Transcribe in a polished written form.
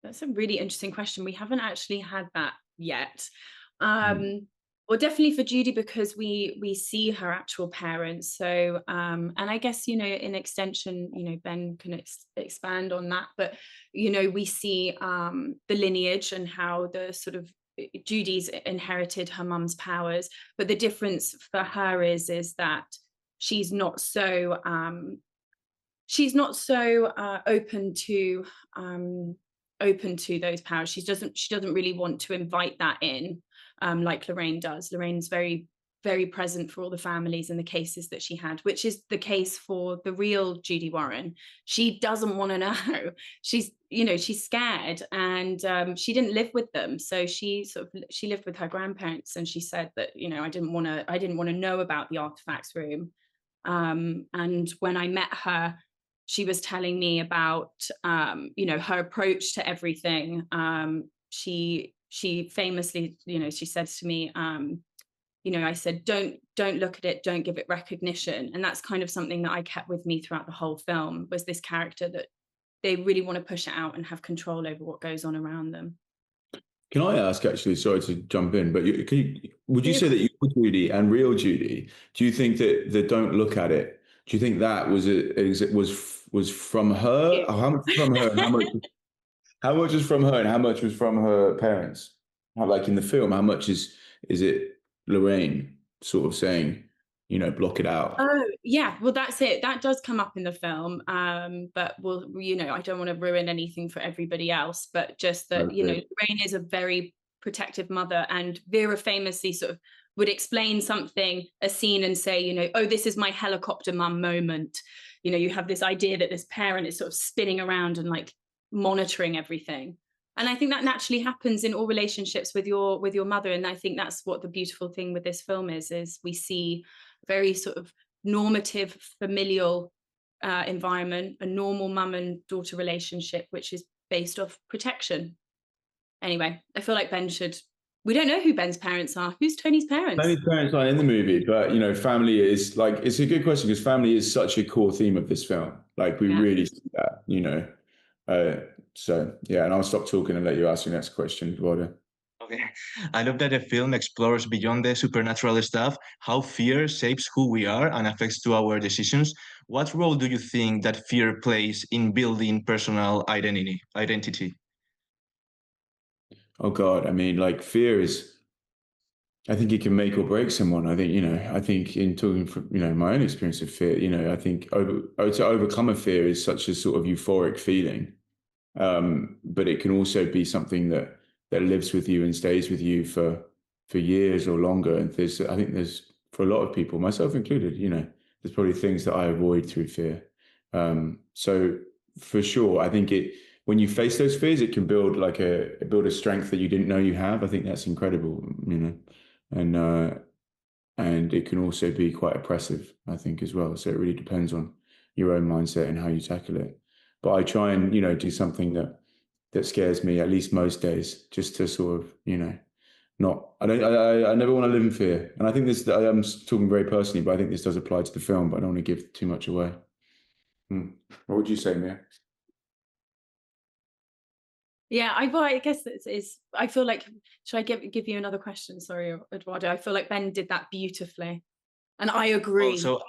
That's a really interesting question. We haven't actually had that yet. Mm. Well, definitely for Judy because we see her actual parents. So, and I guess in extension, Ben can expand on that. But we see the lineage and how the sort of Judy's inherited her mum's powers. But the difference for her is that she's not so open to those powers. She doesn't really want to invite that in, like Lorraine does. Lorraine's very very present for all the families and the cases that she had, which is the case for the real Judy Warren. She doesn't want to know. She's scared, and she didn't live with them, so she lived with her grandparents, and she said that I didn't want to know about the artifacts room. And when I met her, she was telling me about her approach to everything. She famously, she says to me, I said, don't look at it, don't give it recognition. And that's kind of something that I kept with me throughout the whole film, was this character that they really want to push it out and have control over what goes on around them. Can I ask, actually, sorry to jump in, but would you Yeah. say that you Judy and real Judy, do you think that the don't look at it, do you think that was from her? Or how much from her and how much is from her and how much was from her parents? How, like in the film, how much is it Lorraine sort of saying, block it out? Oh, yeah. Well, that's it. That does come up in the film. But I don't want to ruin anything for everybody else, but just that, Okay. Rain is a very protective mother, and Vera famously sort of would explain something, a scene, and say, oh, this is my helicopter mum moment. You have this idea that this parent is sort of spinning around and like monitoring everything. And I think that naturally happens in all relationships with your mother. And I think that's what the beautiful thing with this film is we see very sort of normative familial environment, a normal mum and daughter relationship, which is based off protection. Anyway, I feel like Ben should. We don't know who Ben's parents are. Who's Tony's parents? Tony's parents aren't in the movie, but family is like, it's a good question because family is such a core theme of this film. Like we Yeah. really see that. Uh, so yeah, and I'll stop talking and let you ask your next question, Eduardo. Okay. I love that the film explores beyond the supernatural stuff, how fear shapes who we are and affects to our decisions. What role do you think that fear plays in building personal identity? Oh God, I mean, like fear is. I think it can make or break someone. I think in talking from, my own experience of fear, I think to overcome a fear is such a sort of euphoric feeling. But it can also be something that lives with you and stays with you for years or longer. And I think there's, for a lot of people, myself included, there's probably things that I avoid through fear. So for sure, I think when you face those fears, it can build a strength that you didn't know you have. I think that's incredible, and and it can also be quite oppressive, I think, as well. So it really depends on your own mindset and how you tackle it. But I try and do something that scares me at least most days, just to sort of not. I don't. I never want to live in fear, and I think this. I'm talking very personally, but I think this does apply to the film. But I don't want to give too much away. What would you say, Mia? Yeah, I guess it's. I feel like, should I give you another question? Sorry, Eduardo. I feel like Ben did that beautifully, and I Well, agree. so